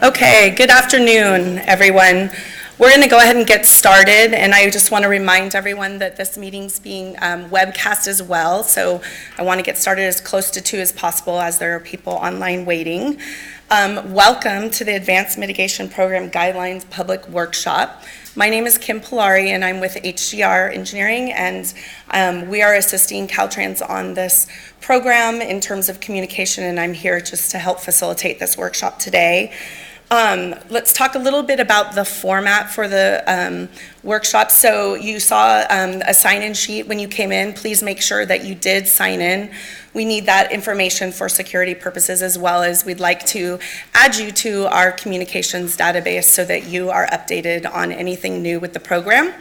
Okay, good afternoon, everyone. We're going to go ahead and get started, and I just want to remind everyone that this meeting's being webcast as well, so I want to get started as close to 2 as possible as there are people online waiting. Welcome to the Advanced Mitigation Program Guidelines Public Workshop. My name is Kim Polari, and I'm with HDR Engineering, and we are assisting Caltrans on this program in terms of communication, and I'm here just to help facilitate this workshop today. Let's talk a little bit about the format for the workshop. So you saw a sign-in sheet when you came in. Please make sure that you did sign in. We need that information for security purposes, as well as we'd like to add you to our communications database so that you are updated on anything new with the program.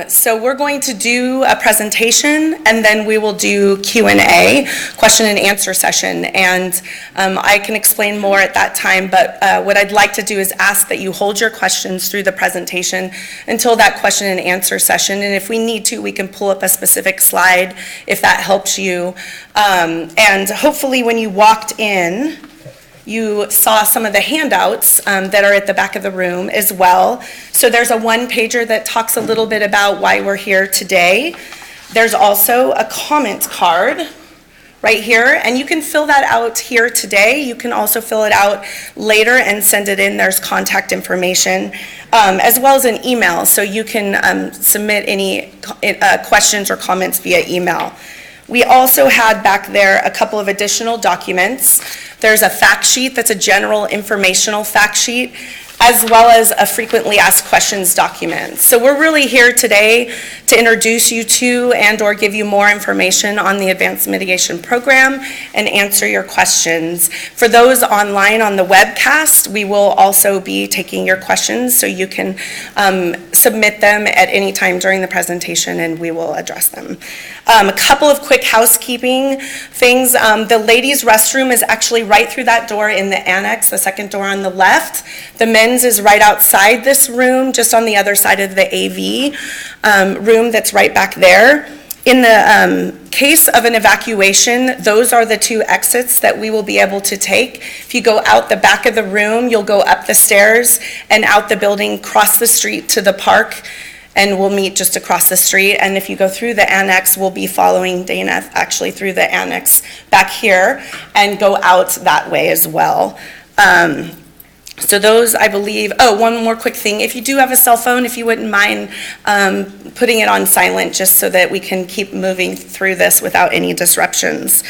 So we're going to do a presentation, and then we will do Q&A, question and answer session, and I can explain more at that time, but what I'd like to do is ask that you hold your questions through the presentation until that question and answer session, and if we need to, we can pull up a specific slide if that helps you. And hopefully when you walked in, you saw some of the handouts that are at the back of the room as well. So there's a one-pager that talks a little bit about why we're here today. There's also a comment card right here, and you can fill that out here today. You can also fill it out later and send it in. There's contact information, as well as an email, so you can submit any questions or comments via email. We also had back there a couple of additional documents. There's a fact sheet that's a general informational fact sheet, as well as a frequently asked questions document. So we're really here today to introduce you to and or give you more information on the Advanced Mitigation Program and answer your questions. For those online on the webcast, we will also be taking your questions, so you can submit them at any time during the presentation and we will address them. A couple of quick housekeeping things. The ladies' restroom is actually right through that door in the annex, the second door on the left. The men's is right outside this room, just on the other side of the AV room that's right back there. In the case of an evacuation, those are the 2 exits that we will be able to take. If you go out the back of the room, you'll go up the stairs and out the building, cross the street to the park, and we'll meet just across the street. And if you go through the annex, we'll be following Dana actually through the annex back here and go out that way as well. So those, I believe, one more quick thing. If you do have a cell phone, if you wouldn't mind putting it on silent, just so that we can keep moving through this without any disruptions.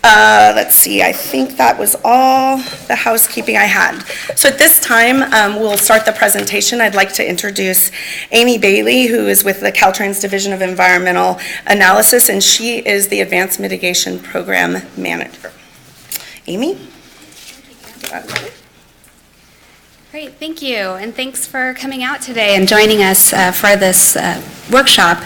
Let's see, I think that was all the housekeeping I had. So at this time, we'll start the presentation. I'd like to introduce Amy Bailey, who is with the Caltrans Division of Environmental Analysis, and she is the Advanced Mitigation Program Manager. Amy? Great, thank you, and thanks for coming out today and joining us for this workshop.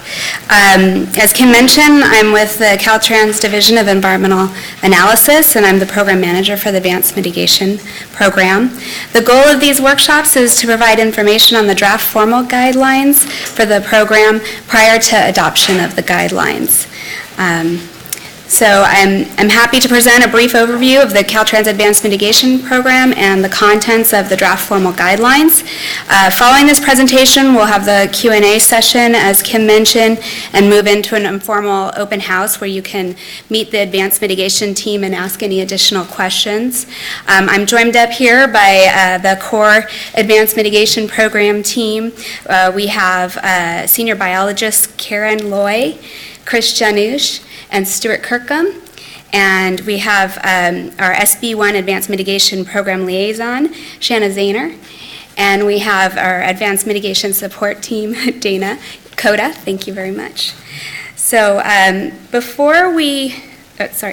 As Kim mentioned, I'm with the Caltrans Division of Environmental Analysis, and I'm the Program Manager for the Advanced Mitigation Program. The goal of these workshops is to provide information on the draft formal guidelines for the program prior to adoption of the guidelines. So I'm happy to present a brief overview of the Caltrans Advanced Mitigation Program and the contents of the draft formal guidelines. Following this presentation, we'll have the Q&A session, as Kim mentioned, and move into an informal open house where you can meet the Advanced Mitigation team and ask any additional questions. I'm joined up here by the core Advanced Mitigation Program team. We have Senior Biologist Karen Loy, Chris Janusz, and Stuart Kirkham, and we have our SB1 Advanced Mitigation Program Liaison, Shanna Zahner, and we have our Advanced Mitigation Support Team, Dana Coda. Thank you very much. So before we, so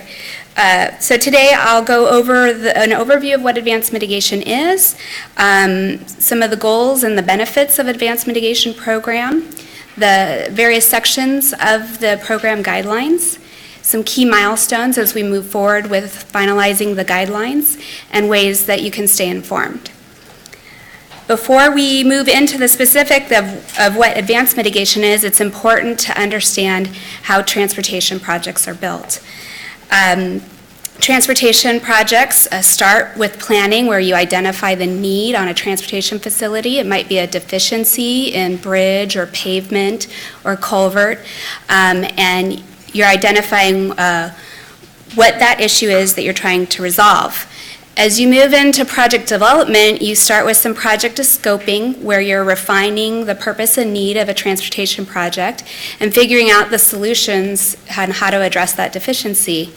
today I'll go over an overview of what advanced mitigation is, some of the goals and the benefits of Advanced Mitigation Program, the various sections of the program guidelines, some key milestones as we move forward with finalizing the guidelines, and ways that you can stay informed. Before we move into the specifics of what advanced mitigation is, it's important to understand how transportation projects are built. Transportation projects start with planning, where you identify the need on a transportation facility. It might be a deficiency in bridge or pavement or culvert, and you're identifying what that issue is that you're trying to resolve. As you move into project development, you start with some project scoping, where you're refining the purpose and need of a transportation project and figuring out the solutions on how to address that deficiency.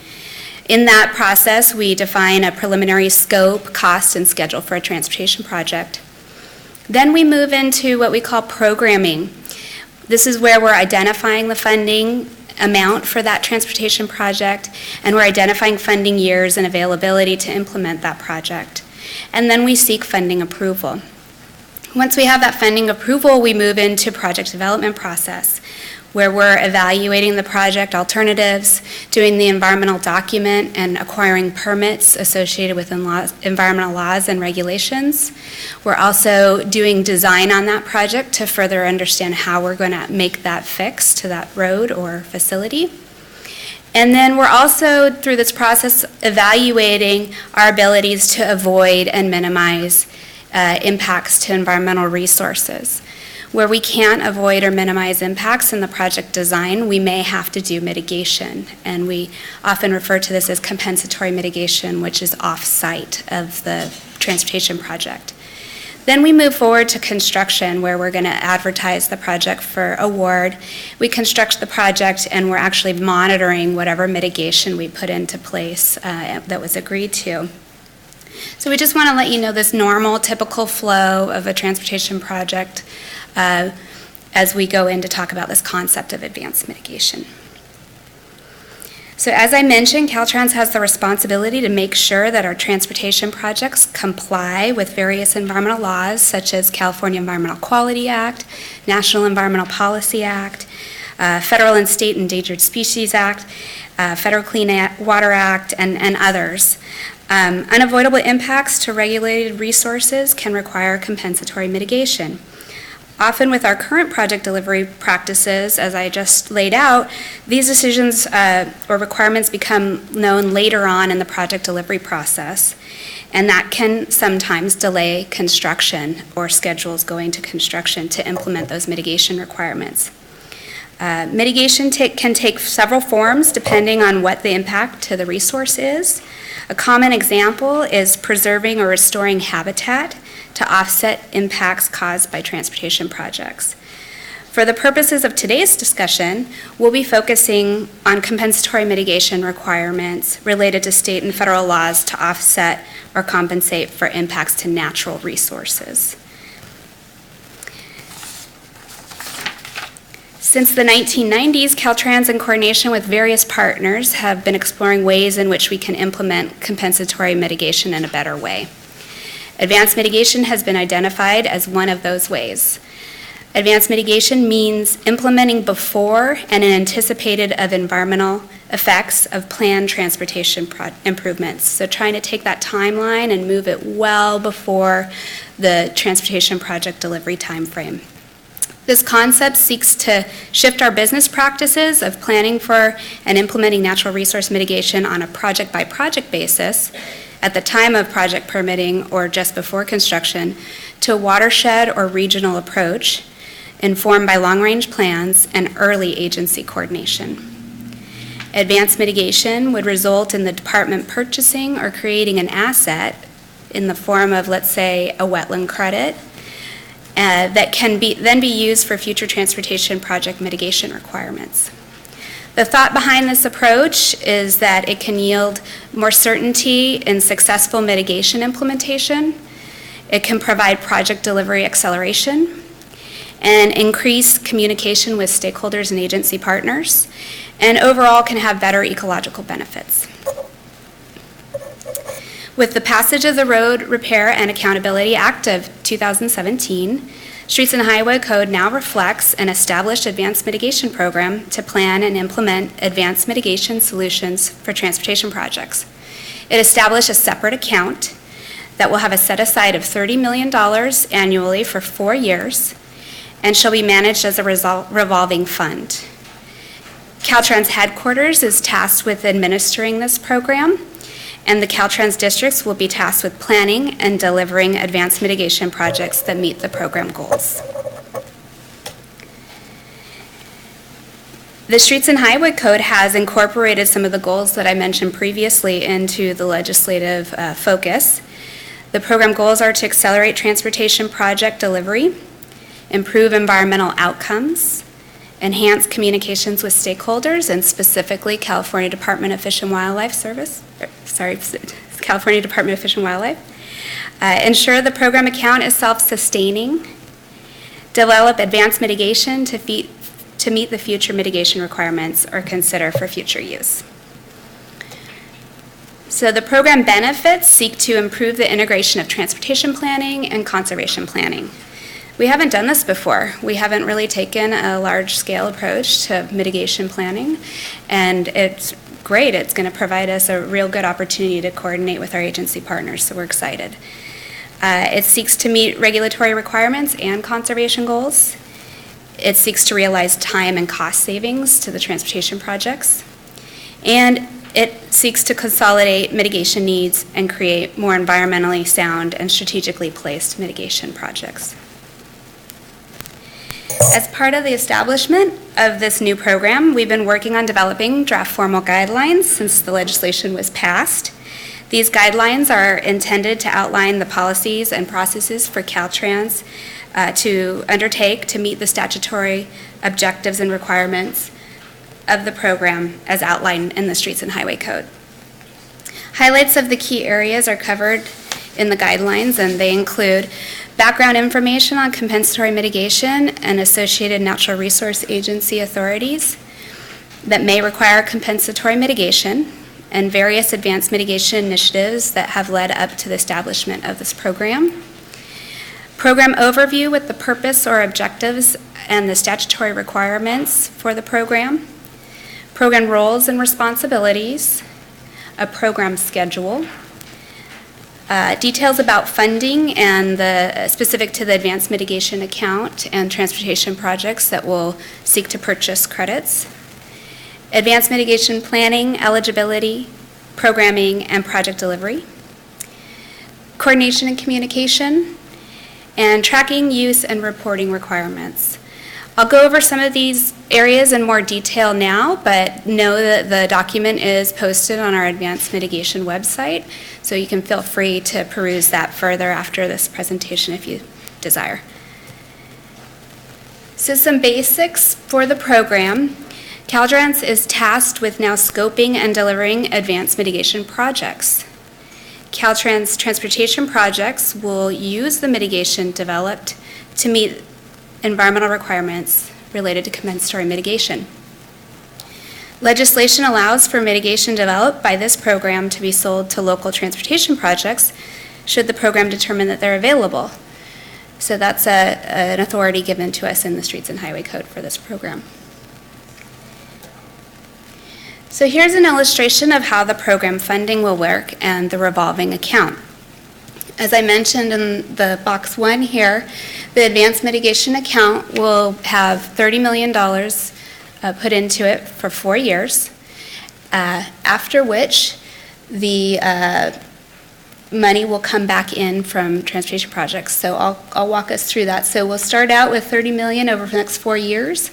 In that process, we define a preliminary scope, cost, and schedule for a transportation project. Then we move into what we call programming. This is where we're identifying the funding amount for that transportation project, and we're identifying funding years and availability to implement that project. And then we seek funding approval. Once we have that funding approval, we move into project development process, where we're evaluating the project alternatives, doing the environmental document, and acquiring permits associated with environmental laws and regulations. We're also doing design on that project to further understand how we're going to make that fix to that road or facility. And then we're also, through this process, evaluating our abilities to avoid and minimize impacts to environmental resources. Where we can't avoid or minimize impacts in the project design, we may have to do mitigation. And we often refer to this as compensatory mitigation, which is off-site of the transportation project. Then we move forward to construction, where we're going to advertise the project for award. We construct the project, and we're actually monitoring whatever mitigation we put into place that was agreed to. So we just want to let you know this normal, typical flow of a transportation project as we go in to talk about this concept of advanced mitigation. So as I mentioned, Caltrans has the responsibility to make sure that our transportation projects comply with various environmental laws, such as California Environmental Quality Act, National Environmental Policy Act, Federal and State Endangered Species Act, Federal Clean Water Act, and others. Unavoidable impacts to regulated resources can require compensatory mitigation. Often with our current project delivery practices, as I just laid out, these decisions or requirements become known later on in the project delivery process, and that can sometimes delay construction or schedules going to construction to implement those mitigation requirements. Mitigation can take several forms depending on what the impact to the resource is. A common example is preserving or restoring habitat to offset impacts caused by transportation projects. For the purposes of today's discussion, we'll be focusing on compensatory mitigation requirements related to state and federal laws to offset or compensate for impacts to natural resources. Since the 1990s, Caltrans, in coordination with various partners, have been exploring ways in which we can implement compensatory mitigation in a better way. Advanced mitigation has been identified as one of those ways. Advanced mitigation means implementing before and in anticipated of environmental effects of planned transportation improvements. So trying to take that timeline and move it well before the transportation project delivery timeframe. This concept seeks to shift our business practices of planning for and implementing natural resource mitigation on a project-by-project basis at the time of project permitting or just before construction to a watershed or regional approach informed by long-range plans and early agency coordination. Advanced mitigation would result in the department purchasing or creating an asset in the form of, let's say, a wetland credit that can then be used for future transportation project mitigation requirements. The thought behind this approach is that it can yield more certainty in successful mitigation implementation. It can provide project delivery acceleration and increase communication with stakeholders and agency partners, and overall can have better ecological benefits. With the passage of the Road Repair and Accountability Act of 2017, Streets and Highway Code now reflects an established advanced mitigation program to plan and implement advanced mitigation solutions for transportation projects. It established a separate account that will have a set aside of $30 million annually for 4 years and shall be managed as a revolving fund. Caltrans headquarters is tasked with administering this program, and the Caltrans districts will be tasked with planning and delivering advanced mitigation projects that meet the program goals. The Streets and Highway Code has incorporated some of the goals that I mentioned previously into the legislative focus. The program goals are to accelerate transportation project delivery, improve environmental outcomes, enhance communications with stakeholders, and specifically California Department of Fish and Wildlife California Department of Fish and Wildlife. Ensure the program account is self-sustaining. Develop advanced mitigation to meet the future mitigation requirements or consider for future use. So the program benefits seek to improve the integration of transportation planning and conservation planning. We haven't done this before. We haven't really taken a large-scale approach to mitigation planning, and it's great. It's going to provide us a real good opportunity to coordinate with our agency partners, so we're excited. It seeks to meet regulatory requirements and conservation goals. It seeks to realize time and cost savings to the transportation projects, and it seeks to consolidate mitigation needs and create more environmentally sound and strategically placed mitigation projects. As part of the establishment of this new program, we've been working on developing draft formal guidelines since the legislation was passed. These guidelines are intended to outline the policies and processes for Caltrans to undertake to meet the statutory objectives and requirements of the program as outlined in the Streets and Highway Code. Highlights of the key areas are covered in the guidelines, and they include background information on compensatory mitigation and associated natural resource agency authorities that may require compensatory mitigation, and various advanced mitigation initiatives that have led up to the establishment of this program. Program overview with the purpose or objectives and the statutory requirements for the program. Program roles and responsibilities. A program schedule. Details about funding and specific to the advanced mitigation account and transportation projects that will seek to purchase credits. Advanced mitigation planning, eligibility, programming, and project delivery. Coordination and communication, and tracking, use, and reporting requirements. I'll go over some of these areas in more detail now, but know that the document is posted on our advanced mitigation website, so you can feel free to peruse that further after this presentation if you desire. So some basics for the program. Caltrans is tasked with now scoping and delivering advanced mitigation projects. Caltrans transportation projects will use the mitigation developed to meet environmental requirements related to compensatory mitigation. Legislation allows for mitigation developed by this program to be sold to local transportation projects should the program determine that they're available. So that's an authority given to us in the Streets and Highway Code for this program. So here's an illustration of how the program funding will work and the revolving account. As I mentioned in the box 1 here, the advanced mitigation account will have $30 million put into it for 4 years, after which the money will come back in from transportation projects. So I'll walk us through that. So we'll start out with $30 million over the next 4 years.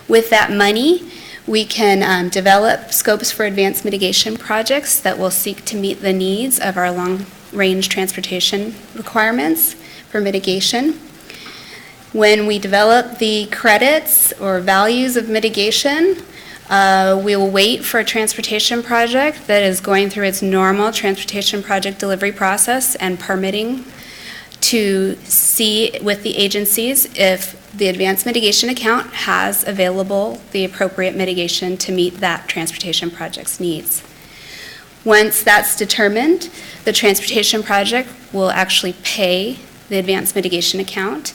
With that money, we can develop scopes for advanced mitigation projects that will seek to meet the needs of our long-range transportation requirements for mitigation. When we develop the credits or values of mitigation, we will wait for a transportation project that is going through its normal transportation project delivery process and permitting to see with the agencies if the advanced mitigation account has available the appropriate mitigation to meet that transportation project's needs. Once that's determined, the transportation project will actually pay the advanced mitigation account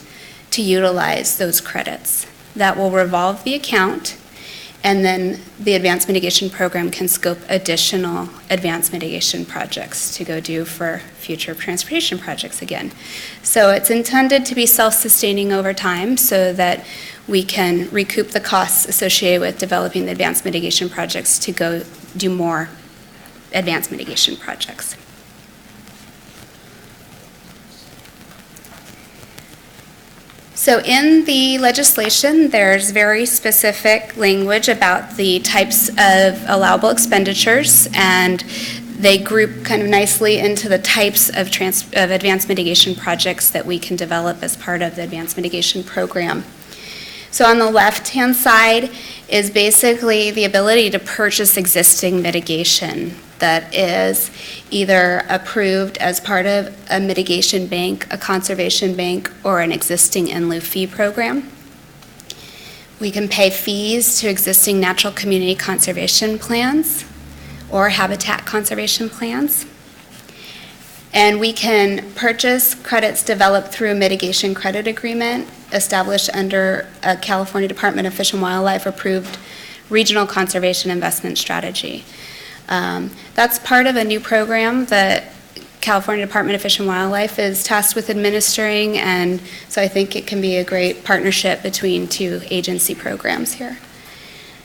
to utilize those credits. That will revolve the account, and then the advanced mitigation program can scope additional advanced mitigation projects to go do for future transportation projects again. So it's intended to be self-sustaining over time so that we can recoup the costs associated with developing the advanced mitigation projects to go do more advanced mitigation projects. So in the legislation, there's very specific language about the types of allowable expenditures, and they group kind of nicely into the types of advanced mitigation projects that we can develop as part of the advanced mitigation program. So on the left-hand side is basically the ability to purchase existing mitigation that is either approved as part of a mitigation bank, a conservation bank, or an existing in lieu fee program. We can pay fees to existing natural community conservation plans or habitat conservation plans. And we can purchase credits developed through a mitigation credit agreement established under a California Department of Fish and Wildlife approved regional conservation investment strategy. That's part of a new program that California Department of Fish and Wildlife is tasked with administering, and so I think it can be a great partnership between two agency programs here.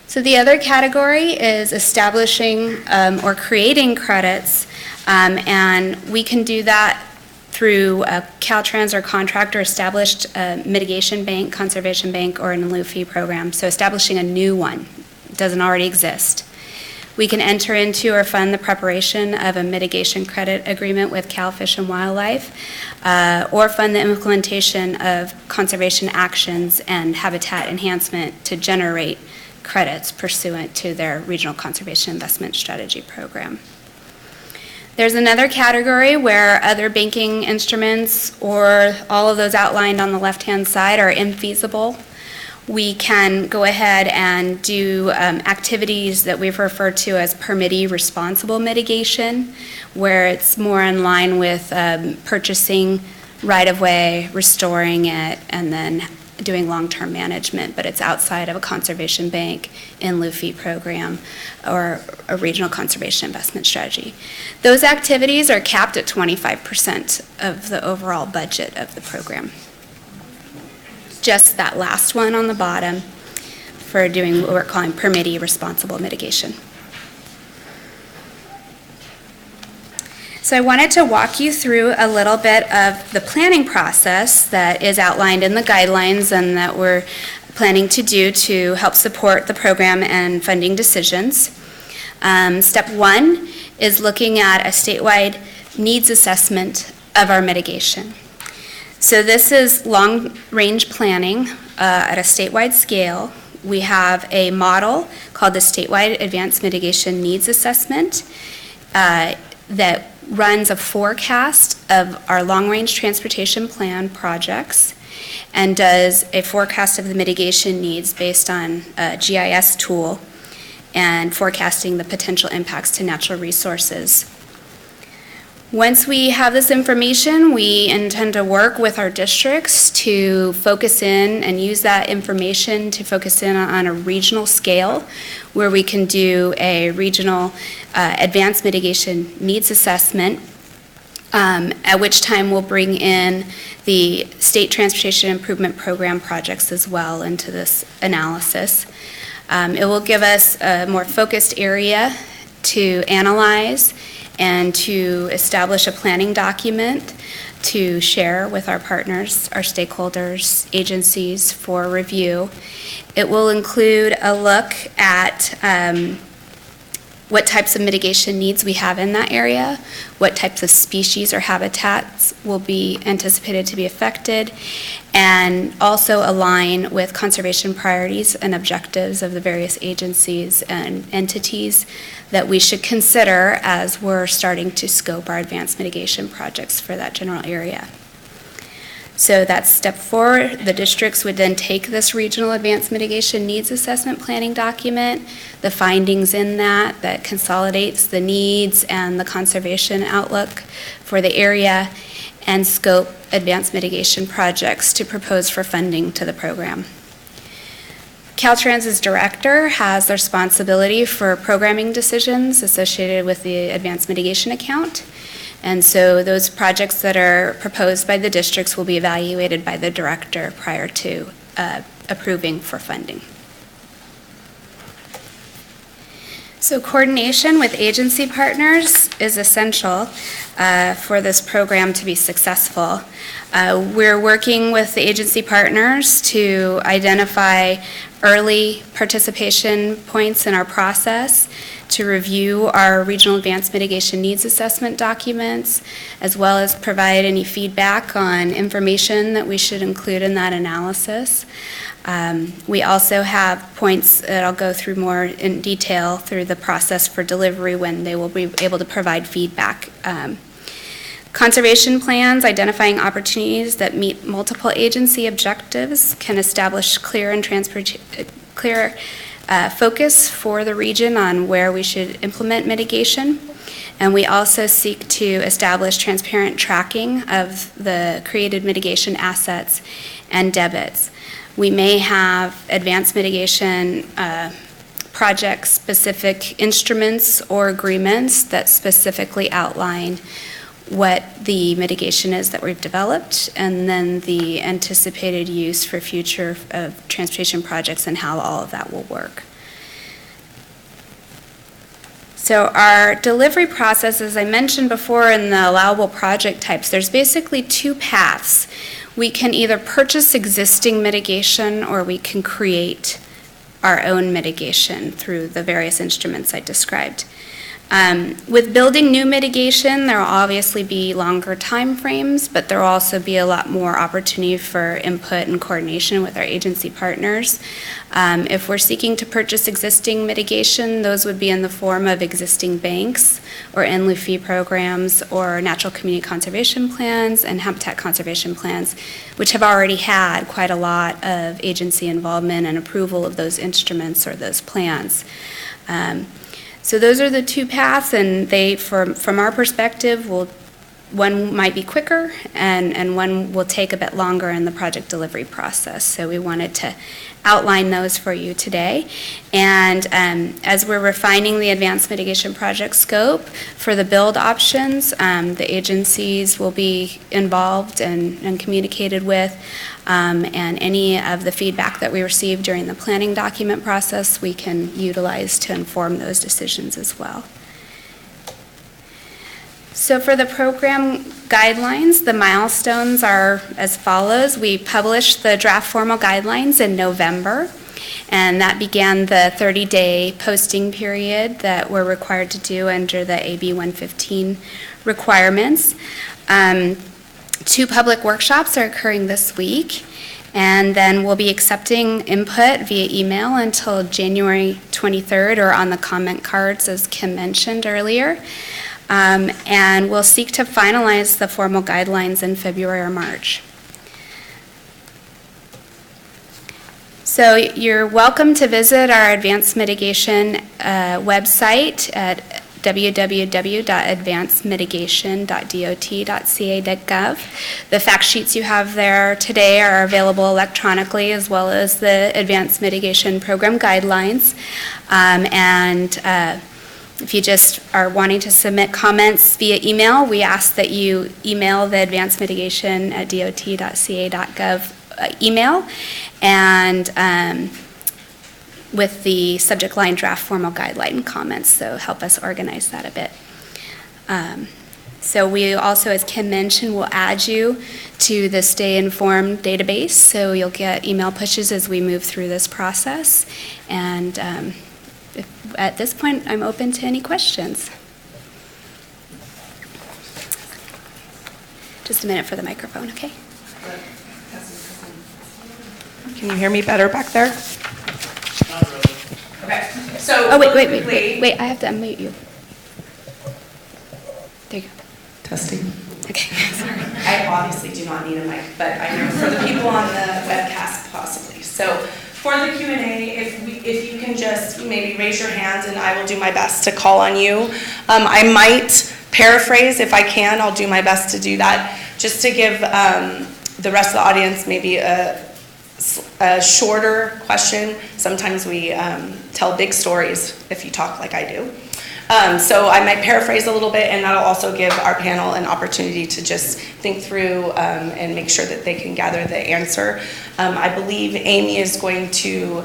So the other category is establishing or creating credits, and we can do that through a Caltrans or contractor established mitigation bank, conservation bank, or an in lieu fee program. So establishing a new one, it doesn't already exist. We can enter into or fund the preparation of a mitigation credit agreement with Cal Fish and Wildlife, or fund the implementation of conservation actions and habitat enhancement to generate credits pursuant to their regional conservation investment strategy program. There's another category where other banking instruments or all of those outlined on the left-hand side are infeasible. We can go ahead and do activities that we've referred to as permittee responsible mitigation, where it's more in line with purchasing right-of-way, restoring it, and then doing long-term management, but it's outside of a conservation bank, in lieu fee program, or a regional conservation investment strategy. Those activities are capped at 25% of the overall budget of the program. Just that last one on the bottom for doing what we're calling permittee responsible mitigation. So I wanted to walk you through a little bit of the planning process that is outlined in the guidelines and that we're planning to do to help support the program and funding decisions. Step one is looking at a statewide needs assessment of our mitigation. So this is long-range planning at a statewide scale. We have a model called the Statewide Advanced Mitigation Needs Assessment that runs a forecast of our long-range transportation plan projects and does a forecast of the mitigation needs based on a GIS tool and forecasting the potential impacts to natural resources. Once we have this information, we intend to work with our districts to focus in and use that information to focus in on a regional scale where we can do a regional advanced mitigation needs assessment, at which time we'll bring in the State Transportation Improvement Program projects as well into this analysis. It will give us a more focused area to analyze and to establish a planning document to share with our partners, our stakeholders, agencies for review. It will include a look at what types of mitigation needs we have in that area, what types of species or habitats will be anticipated to be affected, and also align with conservation priorities and objectives of the various agencies and entities that we should consider as we're starting to scope our advanced mitigation projects for that general area. So that's step 4. The districts would then take this regional advanced mitigation needs assessment planning document, the findings in that consolidates the needs and the conservation outlook for the area, and scope advanced mitigation projects to propose for funding to the program. Caltrans's director has the responsibility for programming decisions associated with the advanced mitigation account. And so those projects that are proposed by the districts will be evaluated by the director prior to approving for funding. So coordination with agency partners is essential for this program to be successful. We're working with the agency partners to identify early participation points in our process, to review our Regional Advanced Mitigation Needs Assessment documents, as well as provide any feedback on information that we should include in that analysis. We also have points that I'll go through more in detail through the process for delivery when they will be able to provide feedback. Conservation plans, identifying opportunities that meet multiple agency objectives, can establish clear and clear focus for the region on where we should implement mitigation. And we also seek to establish transparent tracking of the created mitigation assets and debits. We may have advanced mitigation project-specific instruments or agreements that specifically outline what the mitigation is that we've developed, and then the anticipated use for future of transportation projects and how all of that will work. So our delivery process, as I mentioned before in the allowable project types, there's basically two paths. We can either purchase existing mitigation or we can create our own mitigation through the various instruments I described. With building new mitigation, there will obviously be longer time frames, but there will also be a lot more opportunity for input and coordination with our agency partners. If we're seeking to purchase existing mitigation, those would be in the form of existing banks or in lieu fee programs or natural community conservation plans and habitat conservation plans, which have already had quite a lot of agency involvement and approval of those instruments or those plans. So those are the two paths, and they, from our perspective, one might be quicker and one will take a bit longer in the project delivery process. So we wanted to outline those for you today. And as we're refining the advanced mitigation project scope for the build options, the agencies will be involved and communicated with, and any of the feedback that we receive during the planning document process we can utilize to inform those decisions as well. So for the program guidelines, the milestones are as follows. We published the draft formal guidelines in November, and that began the 30-day posting period that we're required to do under the AB 115 requirements. 2 public workshops are occurring this week, and then we'll be accepting input via email until January 23rd or on the comment cards, as Kim mentioned earlier. And we'll seek to finalize the formal guidelines in February or March. So you're welcome to visit our advanced mitigation website at www.advancedmitigation.dot.ca.gov. The fact sheets you have there today are available electronically, as well as the Advanced Mitigation Program Guidelines. If you just are wanting to submit comments via email, we ask that you email the advancedmitigation@dot.ca.gov email, and with the subject line draft formal guideline comments, so help us organize that a bit. So we also, as Kim mentioned, will add you to the Stay Informed database, so you'll get email pushes as we move through this process. And at this point, I'm open to any questions. Just a minute for the microphone, okay? Can you hear me better back there? Not really. Okay. So Oh, wait, I have to unmute you. There you go. Testing. Okay, sorry. I obviously do not need a mic, but I know for the people on the webcast possibly. So for the Q&A, if you can just maybe raise your hands and I will do my best to call on you. I might paraphrase if I can. I'll do my best to do that, just to give the rest of the audience maybe a shorter question. Sometimes we tell big stories if you talk like I do. So I might paraphrase a little bit, and that'll also give our panel an opportunity to just think through and make sure that they can gather the answer. I believe Amy is going to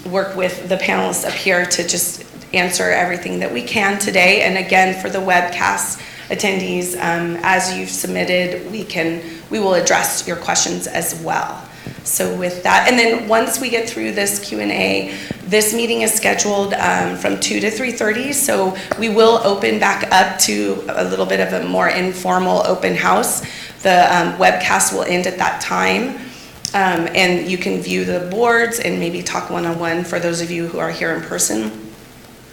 work with the panelists up here to just answer everything that we can today. And again, for the webcast attendees, as you've submitted, we will address your questions as well. So with that, and then once we get through this Q&A, this meeting is scheduled from 2 to 3:30, so we will open back up to a little bit of a more informal open house. The webcast will end at that time, and you can view the boards and maybe talk one-on-one for those of you who are here in person.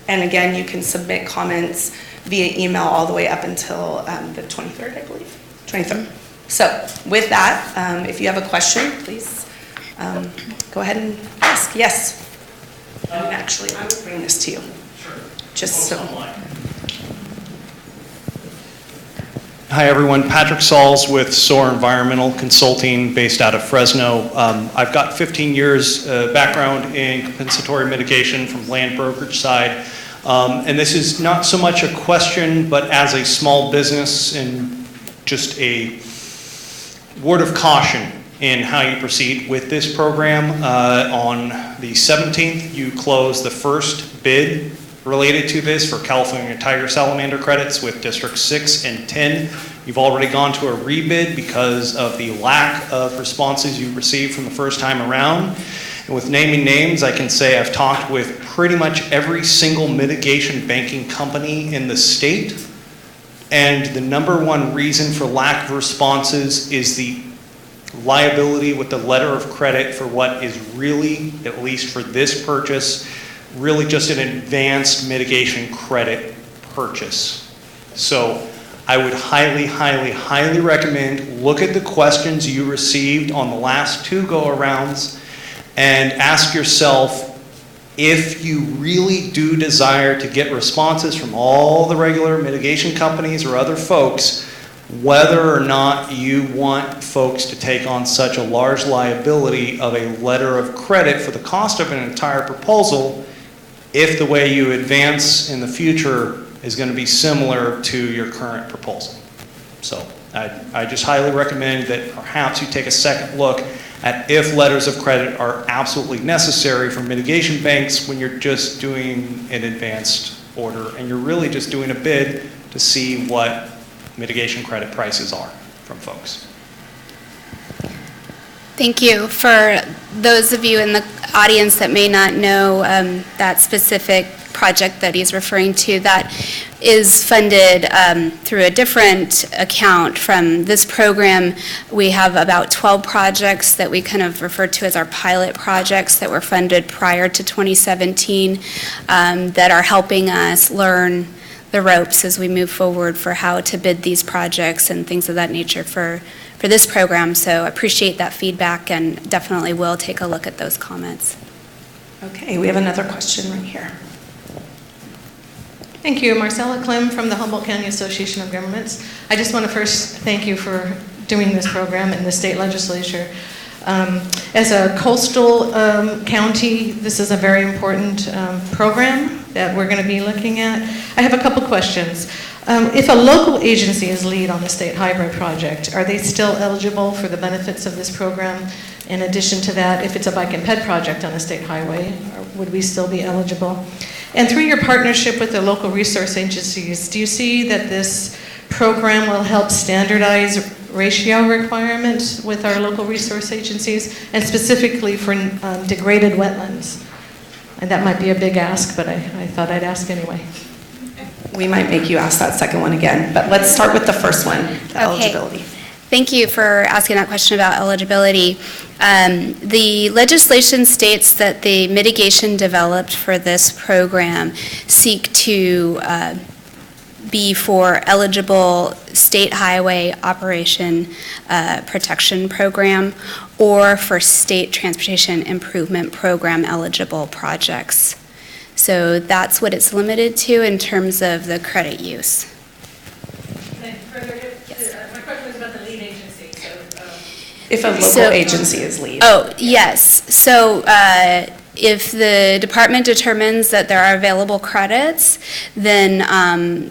And again, you can submit comments via email all the way up until the 23rd, I believe, 23rd. So with that, if you have a question, please go ahead and ask. Yes. Actually, I will bring this to you. Sure. Just so. Hi everyone, Patrick Sauls with SOAR Environmental Consulting based out of Fresno. I've got 15 years background in compensatory mitigation from land brokerage side. And this is not so much a question, but as a small business and just a word of caution in how you proceed with this program. On the 17th, you close the first bid related to this for California Tiger Salamander credits with District 6 and 10. You've already gone to a rebid because of the lack of responses you received from the first time around. And with naming names, I can say I've talked with pretty much every single mitigation banking company in the state. And the number one reason for lack of responses is the liability with the letter of credit for what is really, at least for this purchase, really just an advanced mitigation credit purchase. So I would highly, highly, highly recommend look at the questions you received on the last two go-arounds and ask yourself if you really do desire to get responses from all the regular mitigation companies or other folks, whether or not you want folks to take on such a large liability of a letter of credit for the cost of an entire proposal if the way you advance in the future is going to be similar to your current proposal. So I just highly recommend that perhaps you take a second look at if letters of credit are absolutely necessary for mitigation banks when you're just doing an advanced order and you're really just doing a bid to see what mitigation credit prices are from folks. Thank you. For those of you in the audience that may not know that specific project that he's referring to, that is funded through a different account from this program. We have about 12 projects that we kind of refer to as our pilot projects that were funded prior to 2017 that are helping us learn the ropes as we move forward for how to bid these projects and things of that nature for this program. So I appreciate that feedback and definitely will take a look at those comments. Okay, we have another question right here. Thank you. Marcella Clem from the Humboldt County Association of Governments. I just want to first thank you for doing this program in the state legislature. As a coastal county, this is a very important program that we're going to be looking at. I have a couple questions. If a local agency is lead on the state highway project, are they still eligible for the benefits of this program? In addition to that, if it's a bike and ped project on a state highway, would we still be eligible? And through your partnership with the local resource agencies, do you see that this program will help standardize ratio requirements with our local resource agencies, and specifically for degraded wetlands? And that might be a big ask, but I thought I'd ask anyway. We might make you ask that second one again, but let's start with the first one, the eligibility. Thank you for asking that question about eligibility. The legislation states that the mitigation developed for this program seek to be for eligible state highway operation protection program or for state transportation improvement program eligible projects. So that's what it's limited to in terms of the credit use. My question was about the lead agency. If a local agency is lead. Oh, yes. So if the department determines that there are available credits, then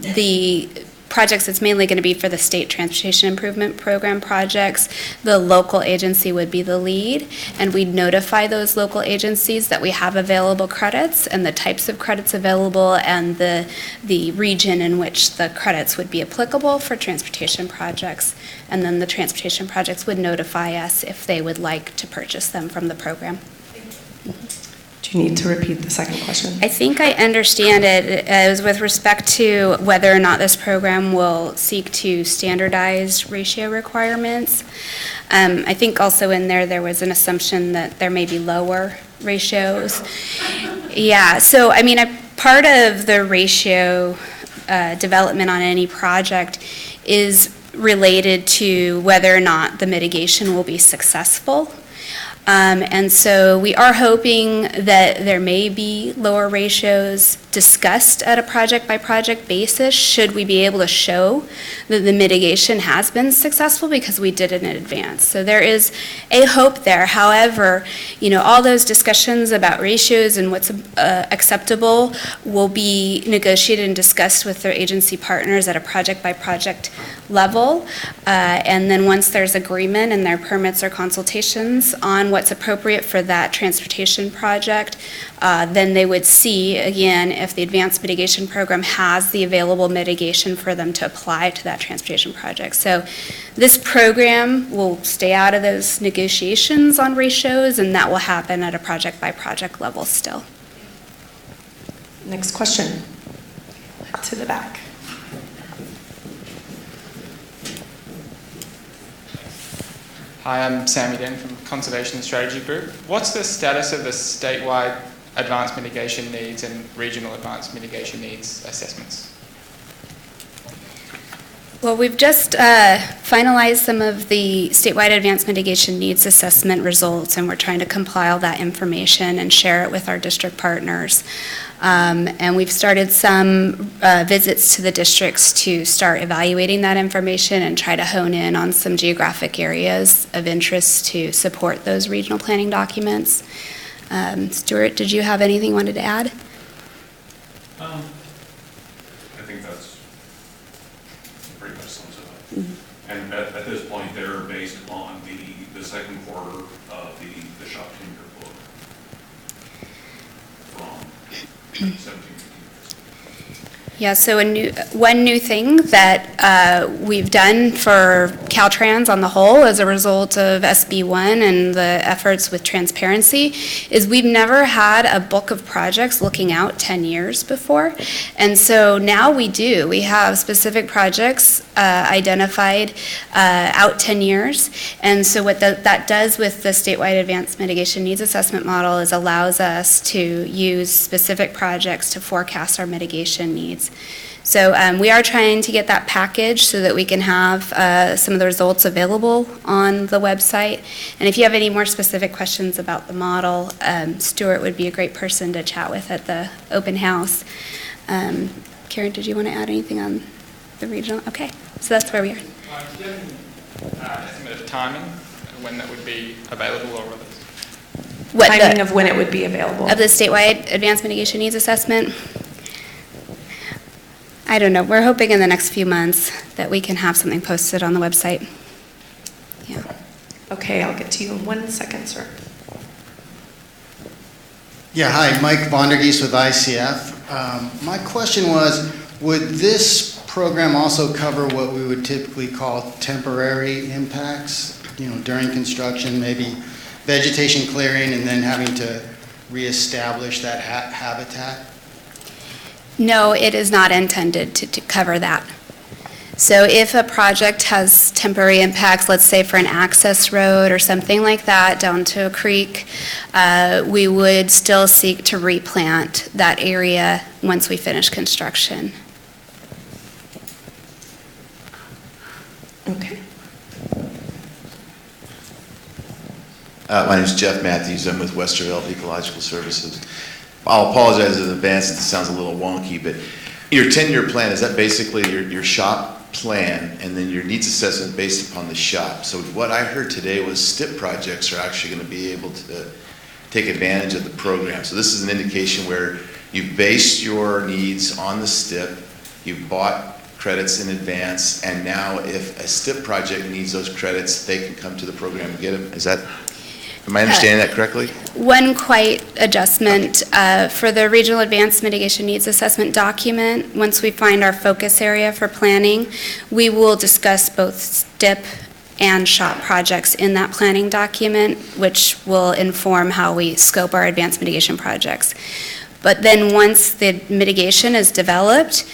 the projects, it's mainly going to be for the State Transportation Improvement Program projects. The local agency would be the lead, and we'd notify those local agencies that we have available credits and the types of credits available and the region in which the credits would be applicable for transportation projects. And then the transportation projects would notify us if they would like to purchase them from the program. Do you need to repeat the second question? I think I understand it as with respect to whether or not this program will seek to standardize ratio requirements. I think also in there was an assumption that there may be lower ratios. Yeah, so I mean, part of the ratio development on any project is related to whether or not the mitigation will be successful. And so we are hoping that there may be lower ratios discussed at a project-by-project basis should we be able to show that the mitigation has been successful because we did it in advance. So there is a hope there. However, all those discussions about ratios and what's acceptable will be negotiated and discussed with their agency partners at a project-by-project level. And then once there's agreement and there are permits or consultations on what's appropriate for that transportation project, then they would see, again, if the advanced mitigation program has the available mitigation for them to apply to that transportation project. So this program will stay out of those negotiations on ratios, and that will happen at a project-by-project level still. Next question. To the back. Hi, I'm Sammy Den from Conservation and Strategy Group. What's the status of the statewide advanced mitigation needs and regional advanced mitigation needs assessments? Well, we've just finalized some of the statewide advanced mitigation needs assessment results, and we're trying to compile that information and share it with our district partners. And we've started some visits to the districts to start evaluating that information and try to hone in on some geographic areas of interest to support those regional planning documents. Stuart, did you have anything you wanted to add? I think that's pretty much sums it up. Mm-hmm. And at this point, they're based on the second quarter of the shop tenure book from 17. Yeah, so one new thing that we've done for Caltrans on the whole as a result of SB1 and the efforts with transparency is we've never had a book of projects looking out 10 years before. And so now we do. We have specific projects identified out 10 years. And so what that does with the statewide advanced mitigation needs assessment model is allows us to use specific projects to forecast our mitigation needs. So we are trying to get that package so that we can have some of the results available on the website. And if you have any more specific questions about the model, Stuart would be a great person to chat with at the open house. Karen, did you want to add anything on the regional? Okay, so that's where we are. Do you have an estimate of timing, when that would be available or otherwise? Timing of when it would be available. Of the statewide advanced mitigation needs assessment? I don't know. We're hoping in the next few months that we can have something posted on the website. Yeah. Okay, I'll get to you in 1 second, sir. Yeah, hi, Mike Vondergeest with ICF. My question was, would this program also cover what we would typically call temporary impacts, during construction, maybe vegetation clearing and then having to reestablish that habitat? No, it is not intended to cover that. So if a project has temporary impacts, let's say for an access road or something like that down to a creek, we would still seek to replant that area once we finish construction. Okay. My name is Jeff Matthews. I'm with Westerville Ecological Services. I'll apologize in advance if this sounds a little wonky, but your 10-year plan, is that basically your shop plan and then your needs assessment based upon the shop? So what I heard today was STIP projects are actually going to be able to take advantage of the program. So this is an indication where you've based your needs on the STIP, you've bought credits in advance, and now if a STIP project needs those credits, they can come to the program and get them. Am I understanding that correctly? One quite adjustment for the Regional Advanced Mitigation Needs Assessment document. Once we find our focus area for planning, we will discuss both STIP and SHOP projects in that planning document, which will inform how we scope our advanced mitigation projects. But then once the mitigation is developed,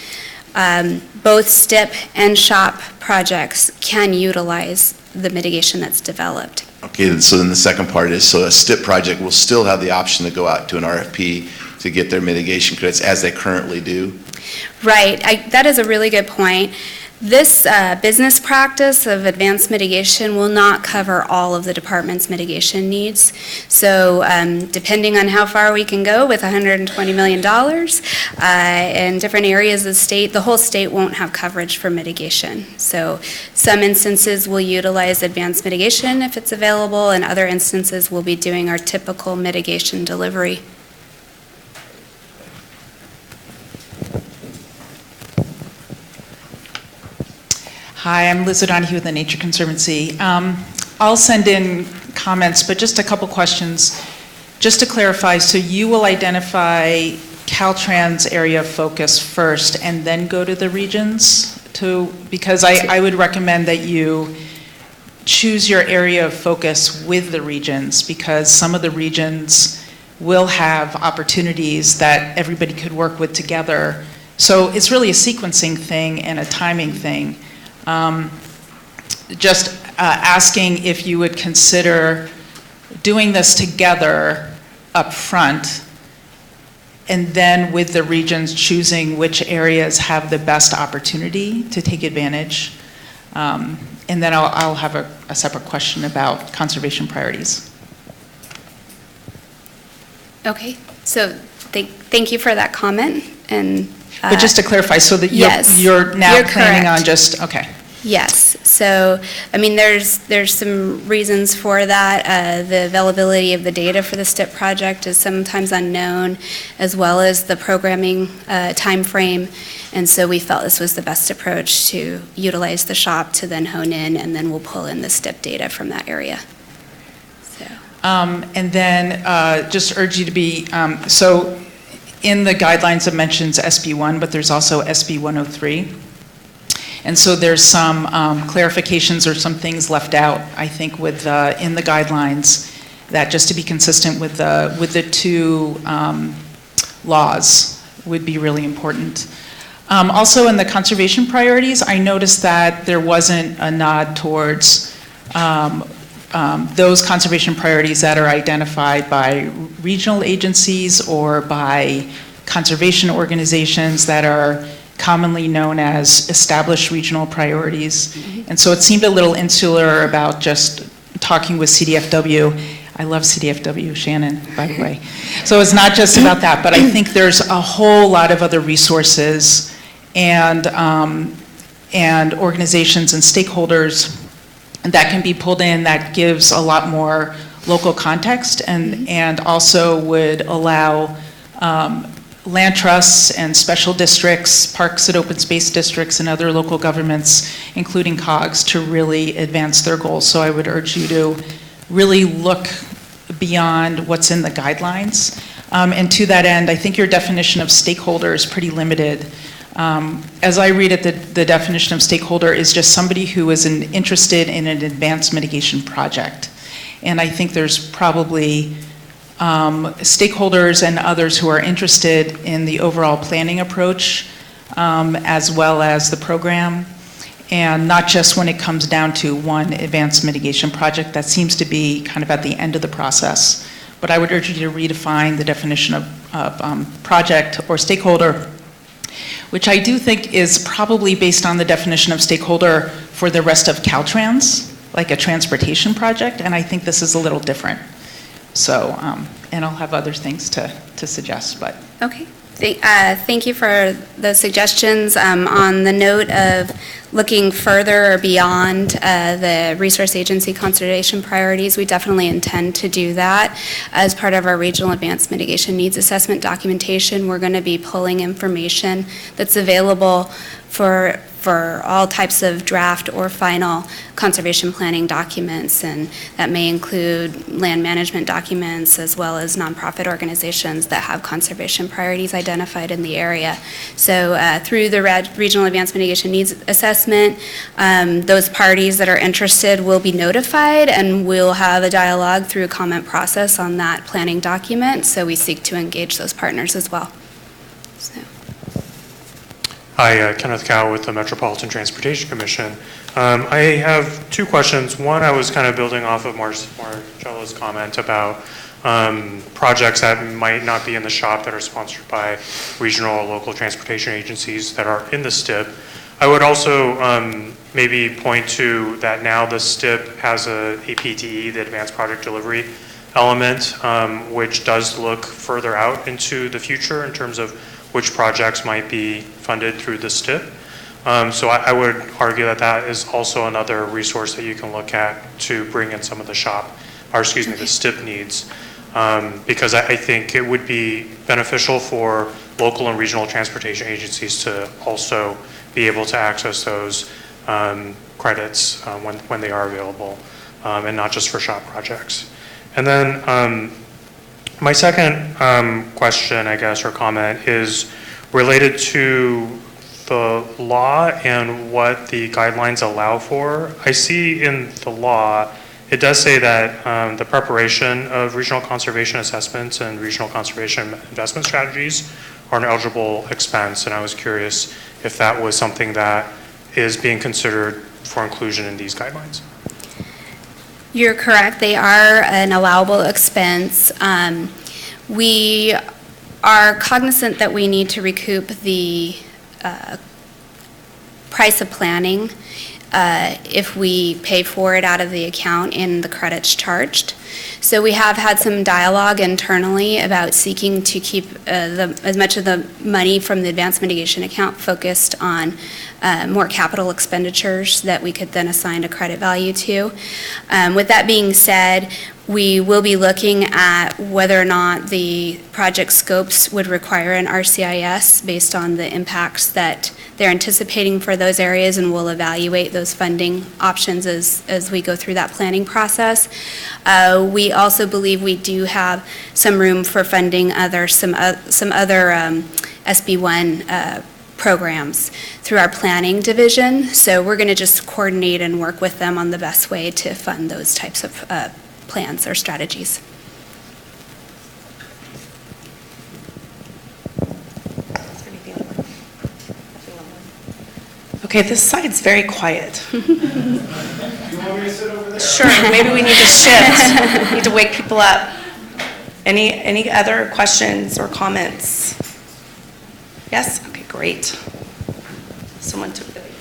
both STIP and SHOP projects can utilize the mitigation that's developed. Okay, so then the second part is, so a STIP project will still have the option to go out to an RFP to get their mitigation credits as they currently do? Right, that is a really good point. This business practice of advanced mitigation will not cover all of the department's mitigation needs. So depending on how far we can go with $120 million in different areas of the state, the whole state won't have coverage for mitigation. So some instances will utilize advanced mitigation if it's available, and other instances we'll be doing our typical mitigation delivery. Hi, I'm Liz O'Donohue with the Nature Conservancy. I'll send in comments, but just a couple questions. Just to clarify, so you will identify Caltrans area of focus first and then go to the regions? Because I would recommend that you choose your area of focus with the regions, because some of the regions will have opportunities that everybody could work with together. So it's really a sequencing thing and a timing thing. Just asking if you would consider doing this together up front, and then with the regions choosing which areas have the best opportunity to take advantage. And then I'll have a separate question about conservation priorities. Okay, so thank you for that comment. And but just to clarify, so that yes, you're now you're planning correct. on just, okay. Yes, so, I mean, there's some reasons for that. The availability of the data for the STIP project is sometimes unknown, as well as the programming timeframe, and so we felt this was the best approach to utilize the SHOP to then hone in, and then we'll pull in the STIP data from that area. So. And then just urge you to be, so in the guidelines it mentions SB1, but there's also SB 103. And so there's some clarifications or some things left out, I think, with in the guidelines, that just to be consistent with the two laws would be really important. Also in the conservation priorities, I noticed that there wasn't a nod towards those conservation priorities that are identified by regional agencies or by conservation organizations that are commonly known as established regional priorities. Mm-hmm. And so it seemed a little insular about just talking with CDFW. I love CDFW, Shannon, by the way. So it's not just about that, but I think there's a whole lot of other resources and organizations and stakeholders that can be pulled in that gives a lot more local context and also would allow land trusts and special districts, parks and open space districts, and other local governments, including COGS, to really advance their goals. So I would urge you to really look beyond what's in the guidelines. And to that end, I think your definition of stakeholder is pretty limited. As I read it, the definition of stakeholder is just somebody who is interested in an advanced mitigation project. And I think there's probably stakeholders and others who are interested in the overall planning approach, as well as the program, and not just when it comes down to one advanced mitigation project. That seems to be kind of at the end of the process. But I would urge you to redefine the definition of project or stakeholder, which I do think is probably based on the definition of stakeholder for the rest of Caltrans, like a transportation project, and I think this is a little different. So, and I'll have other things to suggest, but. Okay. Thank you for those suggestions. On the note of looking further or beyond the Resource Agency conservation priorities, we definitely intend to do that. As part of our Regional Advanced Mitigation Needs Assessment documentation, we're going to be pulling information that's available for all types of draft or final conservation planning documents, and that may include land management documents as well as nonprofit organizations that have conservation priorities identified in the area. So through the Regional Advanced Mitigation Needs Assessment, those parties that are interested will be notified, and we'll have a dialogue through a comment process on that planning document, so we seek to engage those partners as well. So. Hi, Kenneth Cow with the Metropolitan Transportation Commission. I have two questions. One, I was kind of building off of Marcella's comment about projects that might not be in the shop that are sponsored by regional or local transportation agencies that are in the STIP. I would also maybe point to that now the STIP has a APDE, the Advanced Project Delivery element, which does look further out into the future in terms of which projects might be funded through the STIP. So I would argue that that is also another resource that you can look at to bring in some of the the STIP needs. Because I think it would be beneficial for local and regional transportation agencies to also be able to access those credits when they are available, and not just for shop projects. And then my second question, I guess, or comment is related to the law and what the guidelines allow for. I see in the law, it does say that the preparation of regional conservation assessments and regional conservation investment strategies are an eligible expense, and I was curious if that was something that is being considered for inclusion in these guidelines. You're correct. They are an allowable expense. We are cognizant that we need to recoup the price of planning if we pay for it out of the account in the credits charged. So we have had some dialogue internally about seeking to keep as much of the money from the advanced mitigation account focused on more capital expenditures that we could then assign a credit value to. With that being said, we will be looking at whether or not the project scopes would require an RCIS based on the impacts that they're anticipating for those areas, and we'll evaluate those funding options as we go through that planning process. We also believe we do have some room for funding some other SB1 programs through our planning division. So we're going to just coordinate and work with them on the best way to fund those types of plans or strategies. Okay, this side's very quiet. You want me to sit over there? Sure, maybe we need to shift. Need to wake people up. Any other questions or comments? Yes? Okay, great. Someone took the lead.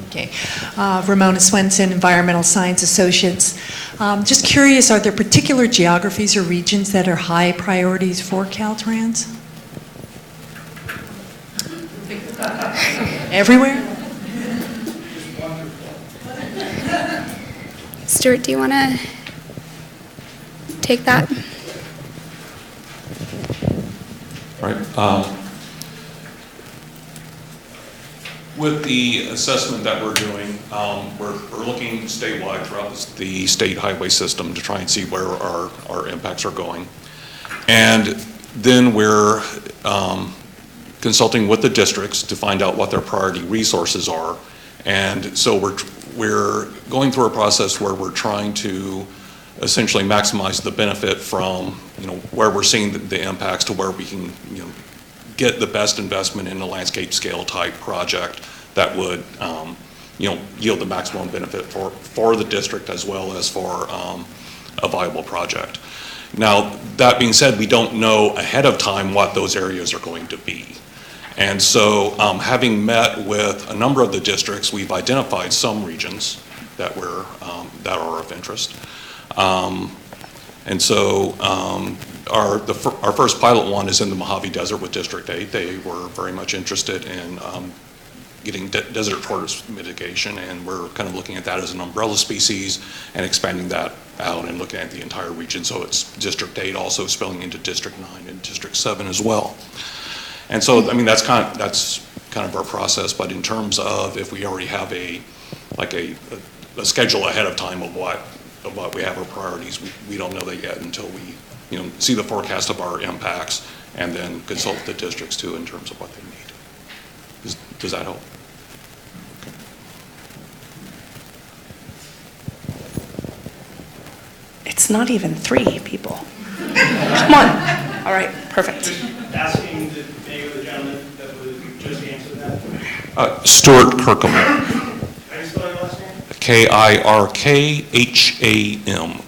Okay. Ramona Swenson, Environmental Science Associates. Just curious, are there particular geographies or regions that are high priorities for Caltrans? Everywhere? Stuart, do you want to take that? Right. With the assessment that we're doing, we're looking statewide throughout the state highway system to try and see where our impacts are going. And then we're consulting with the districts to find out what their priority resources are. And so we're going through a process where we're trying to essentially maximize the benefit from, where we're seeing the impacts to where we can, get the best investment in a landscape scale type project that would, yield the maximum benefit for the district as well as for a viable project. Now, that being said, we don't know ahead of time what those areas are going to be. And so, having met with a number of the districts, we've identified some regions that that are of interest. And so, our first pilot one is in the Mojave Desert with District 8. They were very much interested in getting desert tortoise mitigation, and we're kind of looking at that as an umbrella species and expanding that out and looking at the entire region. So it's District 8 also spilling into District 9 and District 7 as well. And so, I mean, that's kind of our process, but in terms of if we already have a schedule ahead of time of what we have our priorities, we don't know that yet until we, see the forecast of our impacts and then consult the districts too in terms of what they need. Does that help? It's not even 3 people. Come on. All right, perfect. Asking the name of the gentleman that would just answer that. Stuart Kirkham. How do you spell your last name?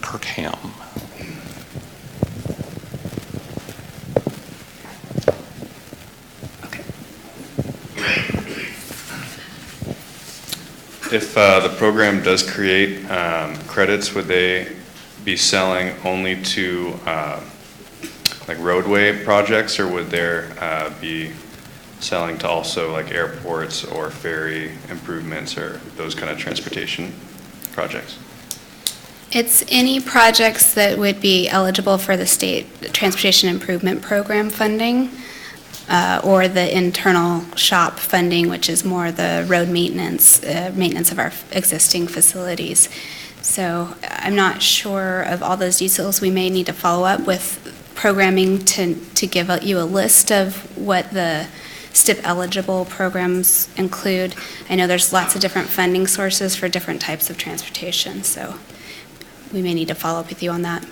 Kirkham, Kirkham. If the program does create credits, would they be selling only to like roadway projects, or would there be selling to also like airports or ferry improvements or those kind of transportation projects? It's any projects that would be eligible for the state transportation improvement program funding, or the internal shop funding, which is more the road maintenance, maintenance of our existing facilities. So I'm not sure of all those details. We may need to follow up with programming to give you a list of what the STIP eligible programs include. I know there's lots of different funding sources for different types of transportation, so we may need to follow up with you on that.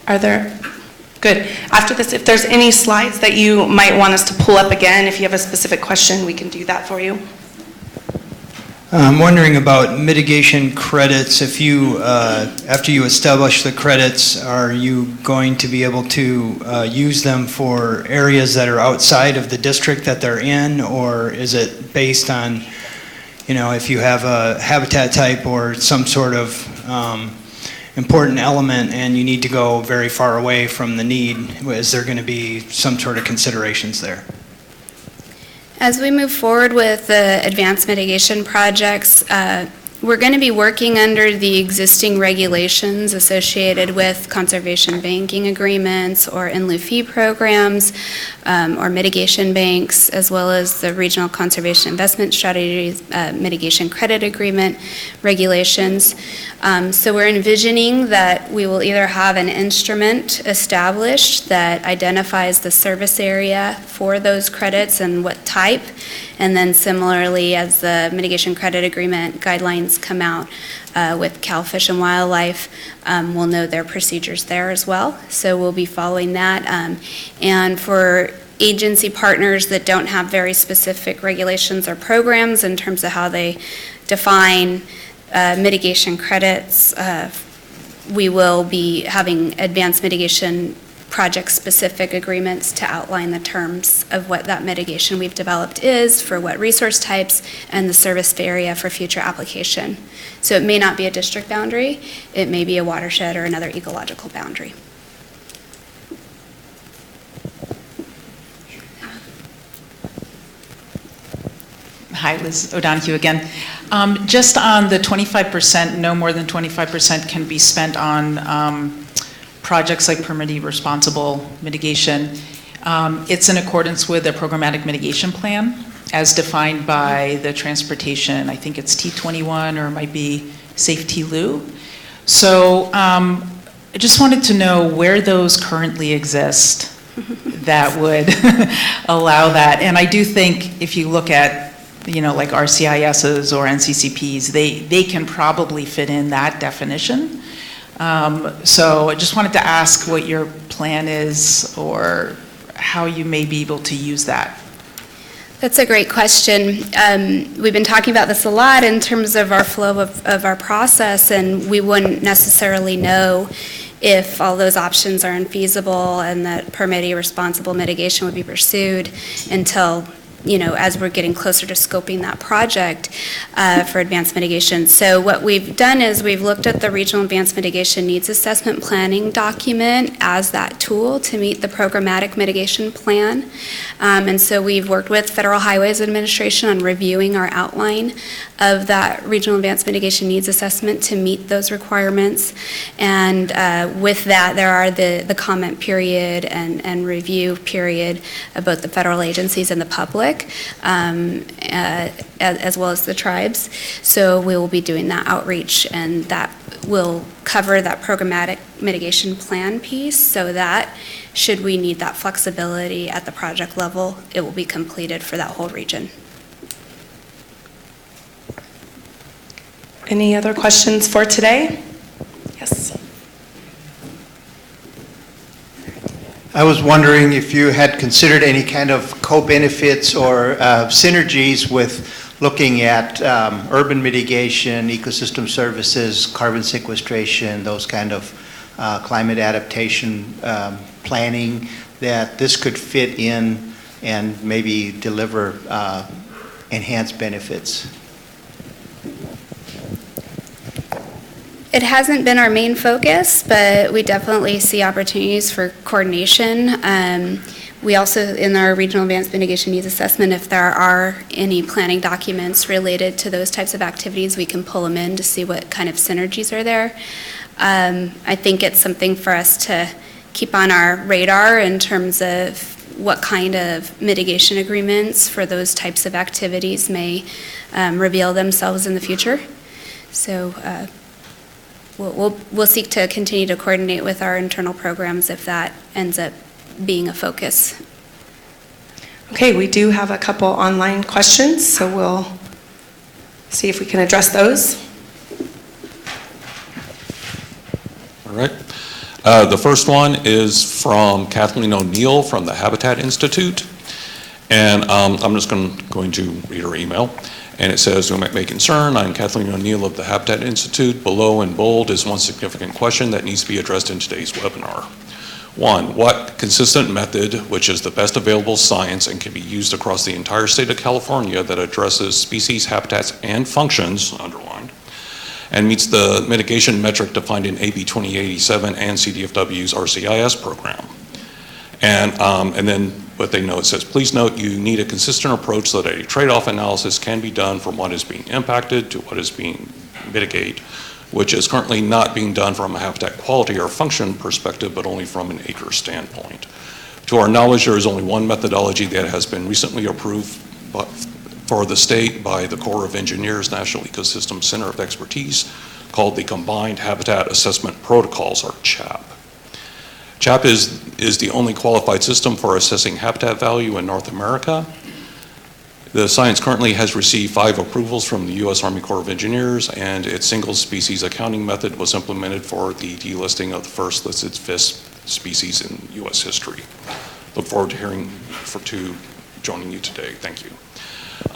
Are there, good. After this, if there's any slides that you might want us to pull up again, if you have a specific question, we can do that for you. I'm wondering about mitigation credits. If you, after you establish the credits, are you going to be able to use them for areas that are outside of the district that they're in, or is it based on, if you have a habitat type or some sort of important element and you need to go very far away from the need, is there going to be some sort of considerations there? As we move forward with the advanced mitigation projects, we're going to be working under the existing regulations associated with conservation banking agreements or in lieu fee programs or mitigation banks, as well as the regional conservation investment strategies mitigation credit agreement regulations. So we're envisioning that we will either have an instrument established that identifies the service area for those credits and what type, and then similarly, as the mitigation credit agreement guidelines come out with Cal Fish and Wildlife, we'll know their procedures there as well. So we'll be following that. And for agency partners that don't have very specific regulations or programs in terms of how they define mitigation credits, we will be having advanced mitigation project-specific agreements to outline the terms of what that mitigation we've developed is, for what resource types, and the service area for future application. So it may not be a district boundary, it may be a watershed or another ecological boundary. Hi, Liz O'Donoghue again. Just on the 25%, no more than 25% can be spent on projects like permitting responsible mitigation. It's in accordance with the programmatic mitigation plan as defined by the transportation, I think it's T21 or it might be Safe T-Lu. So I just wanted to know where those currently exist that would allow that. And I do think if you look at, like RCISs or NCCPs, they can probably fit in that definition. So I just wanted to ask what your plan is or how you may be able to use that. That's a great question. We've been talking about this a lot in terms of our flow of our process, and we wouldn't necessarily know if all those options are infeasible and that permitting responsible mitigation would be pursued until as we're getting closer to scoping that project for advanced mitigation. So what we've done is we've looked at the Regional Advanced Mitigation Needs Assessment Planning document as that tool to meet the programmatic mitigation plan. And so we've worked with Federal Highways Administration on reviewing our outline of that Regional Advanced Mitigation Needs Assessment to meet those requirements. And with that, there are the comment period and review period of both the federal agencies and the public, as well as the tribes. So we will be doing that outreach, and that will cover that programmatic mitigation plan piece, so that should we need that flexibility at the project level, it will be completed for that whole region. Any other questions for today? Yes. I was wondering if you had considered any kind of co-benefits or synergies with looking at urban mitigation, ecosystem services, carbon sequestration, those kind of climate adaptation planning, that this could fit in and maybe deliver enhanced benefits. It hasn't been our main focus, but we definitely see opportunities for coordination. We also, in our Regional Advanced Mitigation Needs Assessment, if there are any planning documents related to those types of activities, we can pull them in to see what kind of synergies are there. I think it's something for us to keep on our radar in terms of what kind of mitigation agreements for those types of activities may reveal themselves in the future. So we'll seek to continue to coordinate with our internal programs if that ends up being a focus. Okay, we do have a couple online questions, so we'll see if we can address those. All right. The first one is from Kathleen O'Neill from the Habitat Institute. And I'm just going to read her email. And it says, "No may concern, I'm Kathleen O'Neill of the Habitat Institute. Below in bold is one significant question that needs to be addressed in today's webinar. One, what consistent method, which is the best available science and can be used across the entire state of California, that addresses species, habitats, and functions, underlined, and meets the mitigation metric defined in AB 2087 and CDFW's RCIS program?" And then what they note says, "Please note you need a consistent approach so that a trade-off analysis can be done from what is being impacted to what is being mitigated, which is currently not being done from a habitat quality or function perspective, but only from an acre standpoint. To our knowledge, there is only one methodology that has been recently approved for the state by the Corps of Engineers National Ecosystem Center of Expertise, called the Combined Habitat Assessment Protocols, or CHAP. CHAP is the only qualified system for assessing habitat value in North America. The science currently has received 5 approvals from the U.S. Army Corps of Engineers, and its single species accounting method was implemented for the delisting of the first listed fish species in U.S. history. Look forward to joining you today. Thank you.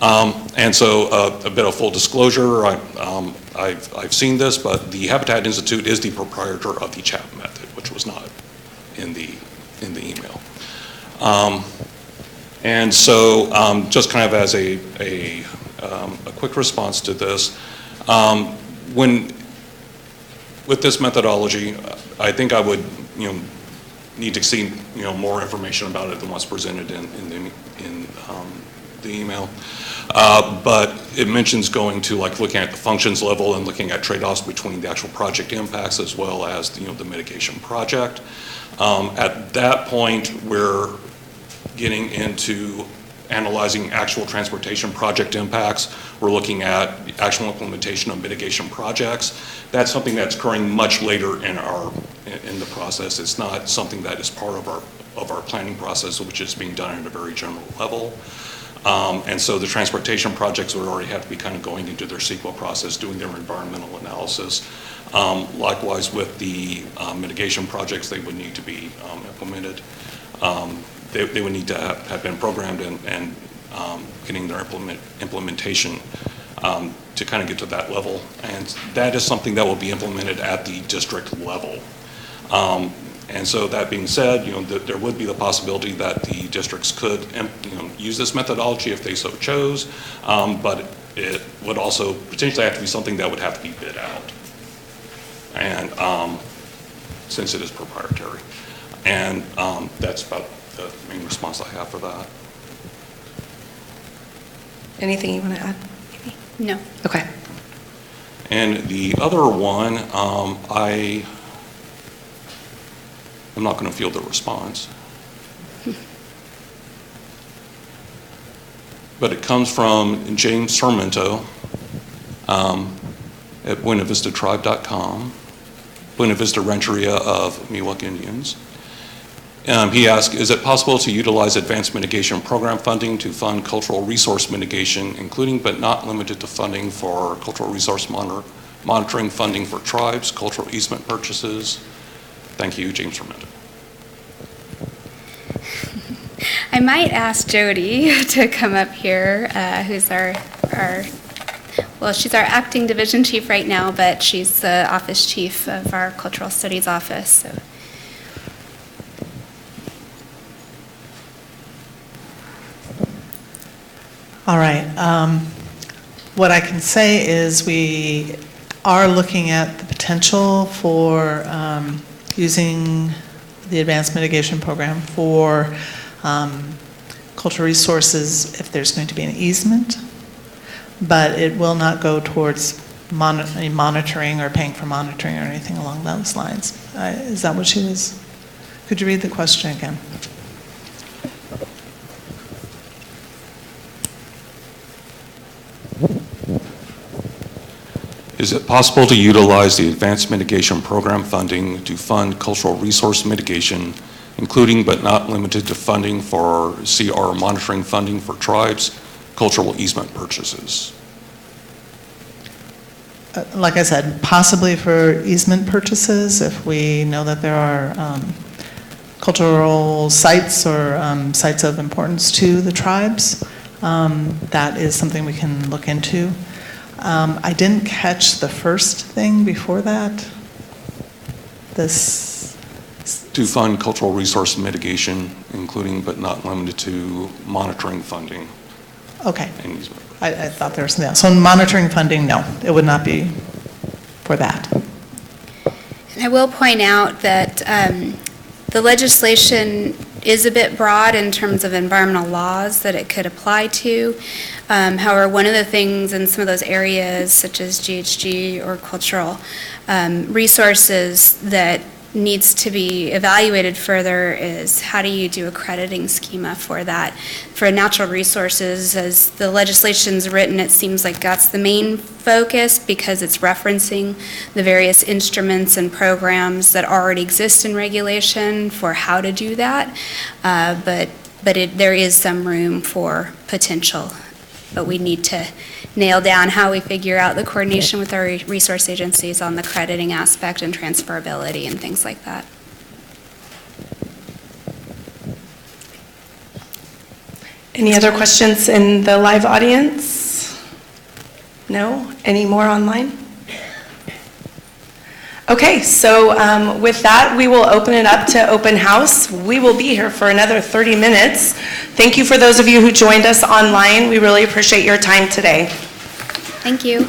And so a bit of full disclosure, I've seen this, but the Habitat Institute is the proprietor of the CHAP method, which was not in the email. And so just kind of as a quick response to this, with this methodology, I think I would need to see more information about it than what's presented in the email. But it mentions going to looking at the functions level and looking at trade-offs between the actual project impacts as well as the mitigation project. At that point, we're getting into analyzing actual transportation project impacts. We're looking at actual implementation of mitigation projects. That's something that's occurring much later in the process. It's not something that is part of our planning process, which is being done at a very general level. And so the transportation projects would already have to be kind of going into their CEQA process, doing their environmental analysis. Likewise with the mitigation projects, they would need to be implemented. They would need to have been programmed and getting their implementation to kind of get to that level. And that is something that will be implemented at the district level. And so that being said, that there would be the possibility that the districts could, use this methodology if they so chose, but it would also potentially have to be something that would have to be bid out. And since it is proprietary. And that's about the main response I have for that. Anything you want to add? No. Okay. And the other one, I'm not going to field the response. But it comes from James Sarmento at buenavistatribe.com, Buena Vista Rancheria of Miwok Indians. He asked, is it possible to utilize advanced mitigation program funding to fund cultural resource mitigation, including but not limited to funding for cultural resource monitoring, funding for tribes, cultural easement purchases? Thank you, James Sarmento. I might ask Jody to come up here, who's she's our acting division chief right now, but she's the office chief of our cultural studies office. So. All right. What I can say is we are looking at the potential for using the advanced mitigation program for cultural resources if there's going to be an easement, but it will not go towards monitoring or paying for monitoring or anything along those lines. Is that what she was? Could you read the question again? Is it possible to utilize the advanced mitigation program funding to fund cultural resource mitigation, including but not limited to funding for CR monitoring funding for tribes, cultural easement purchases? Like I said, possibly for easement purchases if we know that there are cultural sites or sites of importance to the tribes. That is something we can look into. I didn't catch the first thing before that. To fund cultural resource mitigation, including but not limited to monitoring funding. Okay. I thought there was something else. So monitoring funding, no, it would not be for that. And I will point out that the legislation is a bit broad in terms of environmental laws that it could apply to. However, one of the things in some of those areas, such as GHG or cultural resources, that needs to be evaluated further is how do you do a crediting schema for that? For natural resources, as the legislation's written, it seems like that's the main focus because it's referencing the various instruments and programs that already exist in regulation for how to do that. But there is some room for potential, but we need to nail down how we figure out the coordination with our resource agencies on the crediting aspect and transferability and things like that. Any other questions in the live audience? No? Any more online? Okay, so with that, we will open it up to open house. We will be here for another 30 minutes. Thank you for those of you who joined us online. We really appreciate your time today. Thank you.